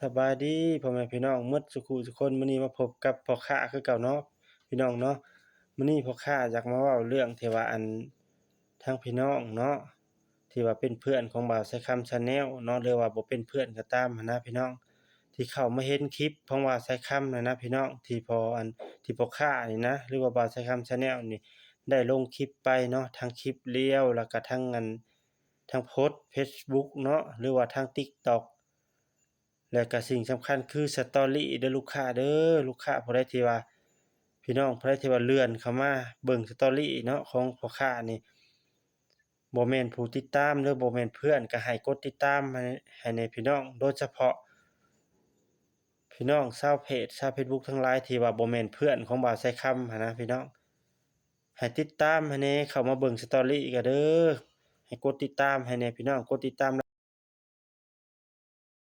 สบายดีพ่อแม่พี่น้องหมดสุขุทุกคนมื้อนี้มาพบกับพ่อค้าคือเก่าเนาะพี่น้องเนาะมื้อนี้พ่อค้าอยากมาเว้าเรื่องที่ว่าทางพี่น้องเนาะที่ว่าเป็นเพื่อนของบ่าวไซคัมชาแนลเนาะหรือว่าบ่เป็นเพื่อนก็ตามหั้นนะพี่น้องที่เข้ามาเห็นคลิปของบ่าวไซคัมน่ะนะพี่น้องที่พอที่พ่อค้านี่นะหรือว่าบ่าวไซคัมชาแนลนี่ได้ลงคลิปไปเนาะทั้งคลิปเรียวแล้วก็ทั้งโพสต์เฟซบุ๊กเนาะหรือว่าทาง TikTok แล้วก็สิ่งสำคัญคือ Story เด้อลูกค้าเด้อลูกค้าผู้ใดที่ว่าพี่น้องผู้ใดที่ว่าเลื่อนเข้ามาเบิ่ง Story เนาะของพ่อค้านี่บ่แม่นผู้ติดตามหรือบ่แม่นเพื่อนก็ให้กดติดตามให้แน่พี่น้องโดยเฉพาะพี่น้องชาวเพจชาวเฟซบุ๊กทั้งหลายที่ว่าบ่แม่นเพื่อนของบ่าวไสคำหั้นนะพี่น้องให้ติดตามให้แหน่เข้ามาเบิ่ง Story ก็เด้อให้กดติดตามให้แหน่พี่น้องกดติดตาม